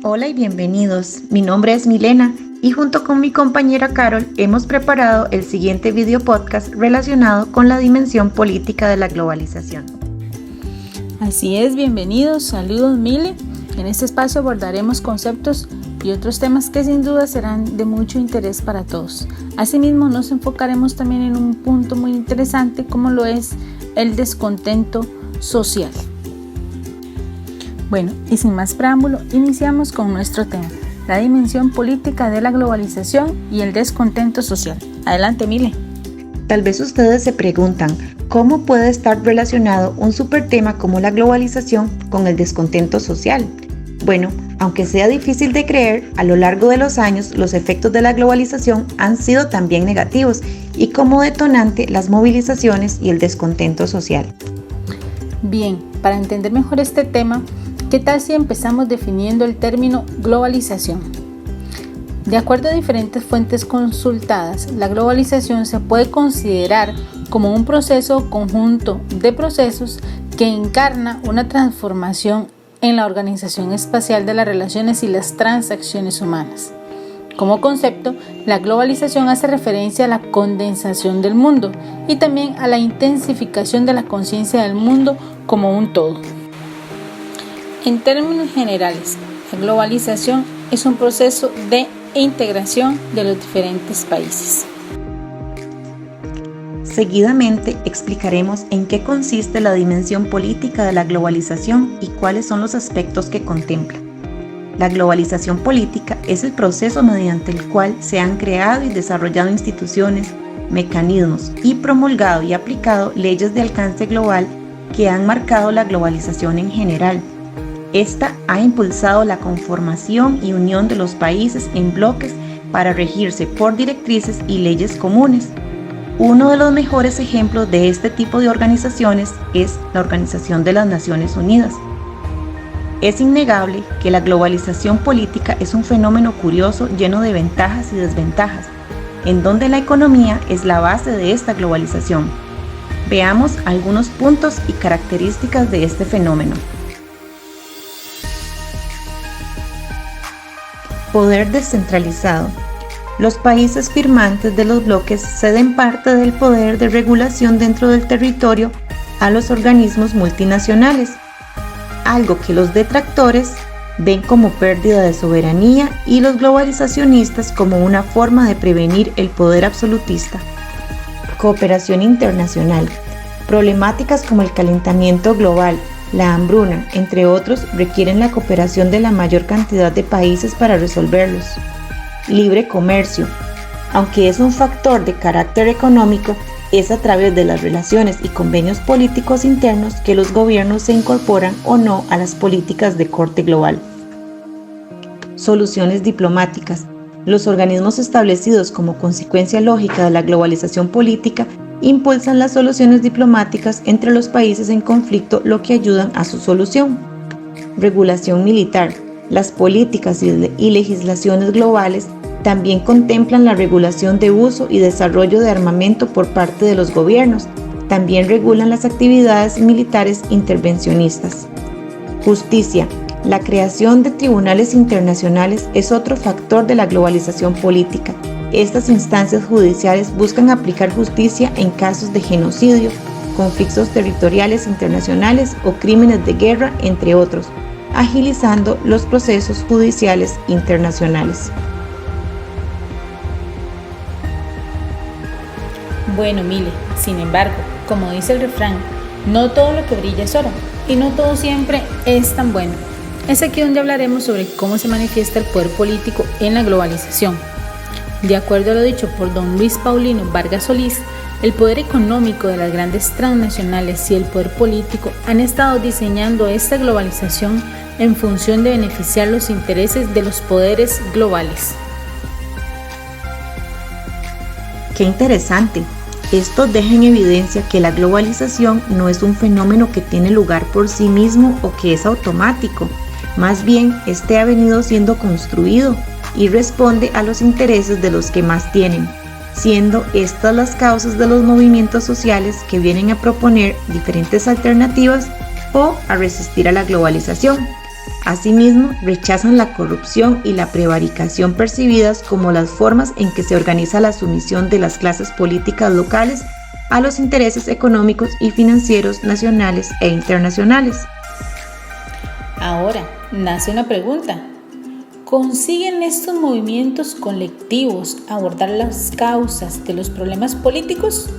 Hola y bienvenidos, mi nombre es Milena y junto con mi compañera Carol hemos preparado el siguiente video podcast relacionado con la dimensión política de la globalización. Así es, bienvenidos, saludos Mile. En este espacio abordaremos conceptos y otros temas que sin duda serán de mucho interés para todos. Asimismo nos enfocaremos también en un punto muy interesante como lo es el descontento social. Bueno, y sin más preámbulo, iniciamos con nuestro tema, la dimensión política de la globalización y el descontento social. Adelante, Mile. Tal vez ustedes se preguntan, ¿cómo puede estar relacionado un supertema como la globalización con el descontento social? Bueno, aunque sea difícil de creer, a lo largo de los años los efectos de la globalización han sido también negativos y como detonante las movilizaciones y el descontento social. Bien, para entender mejor este tema, ¿qué tal si empezamos definiendo el término globalización? De acuerdo a diferentes fuentes consultadas, la globalización se puede considerar como un proceso conjunto de procesos que encarna una transformación en la organización espacial de las relaciones y las transacciones humanas. Como concepto, la globalización hace referencia a la condensación del mundo y también a la intensificación de la conciencia del mundo como un todo. En términos generales, la globalización es un proceso de integración de los diferentes países. Seguidamente explicaremos en qué consiste la dimensión política de la globalización y cuáles son los aspectos que contempla. La globalización política es el proceso mediante el cual se han creado y desarrollado instituciones, mecanismos y promulgado y aplicado leyes de alcance global que han marcado la globalización en general. Esta ha impulsado la conformación y unión de los países en bloques para regirse por directrices y leyes comunes. Uno de los mejores ejemplos de este tipo de organizaciones es la Organización de las Naciones Unidas. Es innegable que la globalización política es un fenómeno curioso lleno de ventajas y desventajas, en donde la economía es la base de esta globalización. Veamos algunos puntos y características de este fenómeno. Poder descentralizado. Los países firmantes de los bloques ceden parte del poder de regulación dentro del territorio a los organismos multinacionales, algo que los detractores ven como pérdida de soberanía y los globalizacionistas como una forma de prevenir el poder absolutista. Cooperación internacional. Problemáticas como el calentamiento global, la hambruna, entre otros, requieren la cooperación de la mayor cantidad de países para resolverlos. Libre comercio. Aunque es un factor de carácter económico, es a través de las relaciones y convenios políticos internos que los gobiernos se incorporan o no a las políticas de corte global. Soluciones diplomáticas. Los organismos establecidos como consecuencia lógica de la globalización política impulsan las soluciones diplomáticas entre los países en conflicto, lo que ayudan a su solución. Regulación militar. Las políticas y legislaciones globales también contemplan la regulación de uso y desarrollo de armamento por parte de los gobiernos. También regulan las actividades militares intervencionistas. Justicia. La creación de tribunales internacionales es otro factor de la globalización política. Estas instancias judiciales buscan aplicar justicia en casos de genocidio, conflictos territoriales internacionales o crímenes de guerra, entre otros, agilizando los procesos judiciales internacionales. Bueno, Mile, sin embargo, como dice el refrán, no todo lo que brilla es oro y no todo siempre es tan bueno. Es aquí donde hablaremos sobre cómo se manifiesta el poder político en la globalización. De acuerdo a lo dicho por don Luis Paulino Vargas Solís, el poder económico de las grandes transnacionales y el poder político han estado diseñando esta globalización en función de beneficiar los intereses de los poderes globales. ¡Qué interesante! Esto deja en evidencia que la globalización no es un fenómeno que tiene lugar por sí mismo o que es automático. Más bien, este ha venido siendo construido y responde a los intereses de los que más tienen, siendo estas las causas de los movimientos sociales que vienen a proponer diferentes alternativas o a resistir a la globalización. Asimismo, rechazan la corrupción y la prevaricación percibidas como las formas en que se organiza la sumisión de las clases políticas locales a los intereses económicos y financieros nacionales e internacionales. Ahora, nace una pregunta. ¿Consiguen estos movimientos colectivos abordar las causas de los problemas políticos?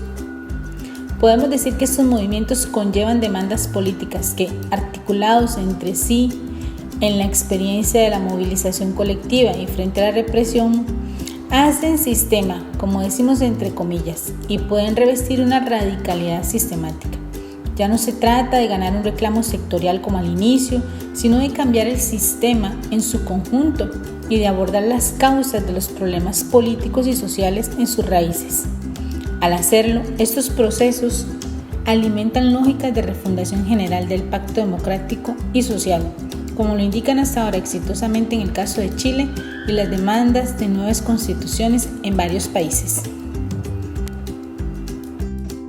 Podemos decir que estos movimientos conllevan demandas políticas que, articulados entre sí en la experiencia de la movilización colectiva y frente a la represión, hacen sistema, como decimos entre comillas, y pueden revestir una radicalidad sistemática. Ya no se trata de ganar un reclamo sectorial como al inicio, sino de cambiar el sistema en su conjunto y de abordar las causas de los problemas políticos y sociales en sus raíces. Al hacerlo, estos procesos alimentan lógicas de refundación general del pacto democrático y social, como lo indican hasta ahora exitosamente en el caso de Chile y las demandas de nuevas constituciones en varios países.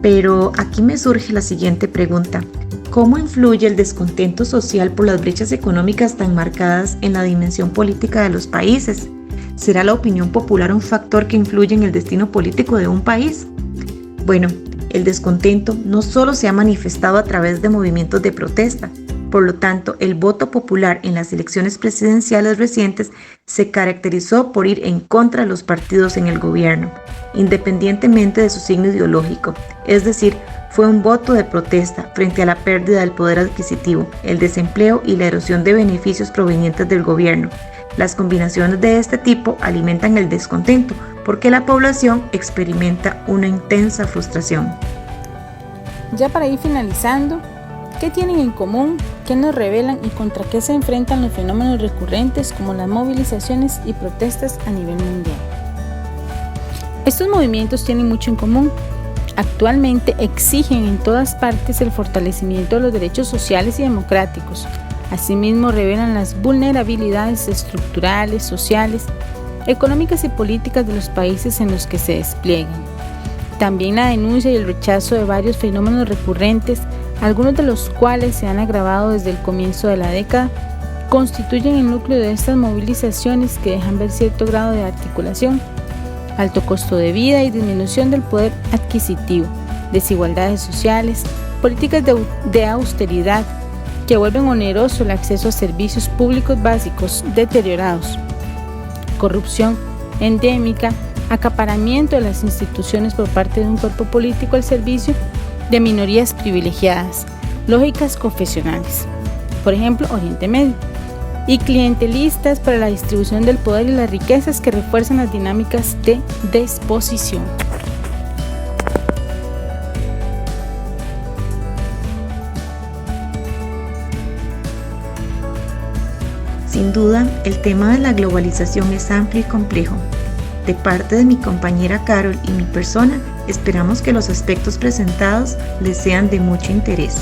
Pero aquí me surge la siguiente pregunta. ¿Cómo influye el descontento social por las brechas económicas tan marcadas en la dimensión política de los países? ¿Será la opinión popular un factor que influye en el destino político de un país? Bueno, el descontento no solo se ha manifestado a través de movimientos de protesta. Por lo tanto, el voto popular en las elecciones presidenciales recientes se caracterizó por ir en contra de los partidos en el gobierno, independientemente de su signo ideológico, es decir, fue un voto de protesta frente a la pérdida del poder adquisitivo, el desempleo y la erosión de beneficios provenientes del gobierno. Las combinaciones de este tipo alimentan el descontento porque la población experimenta una intensa frustración. Ya para ir finalizando, ¿qué tienen en común? ¿Qué nos revelan y contra qué se enfrentan los fenómenos recurrentes como las movilizaciones y protestas a nivel mundial? Estos movimientos tienen mucho en común. Actualmente exigen en todas partes el fortalecimiento de los derechos sociales y democráticos. Asimismo, revelan las vulnerabilidades estructurales, sociales, económicas y políticas de los países en los que se despliegan. También la denuncia y el rechazo de varios fenómenos recurrentes, algunos de los cuales se han agravado desde el comienzo de la década, constituyen el núcleo de estas movilizaciones que dejan ver cierto grado de articulación, alto costo de vida y disminución del poder adquisitivo, desigualdades sociales, políticas de austeridad que vuelven oneroso el acceso a servicios públicos básicos deteriorados, corrupción endémica, acaparamiento de las instituciones por parte de un cuerpo político al servicio de minorías privilegiadas, lógicas confesionales, por ejemplo Oriente Medio, y clientelistas para la distribución del poder y las riquezas que refuerzan las dinámicas de desposición. Sin duda, el tema de la globalización es amplio y complejo. De parte de mi compañera Carol y mi persona, esperamos que los aspectos presentados les sean de mucho interés.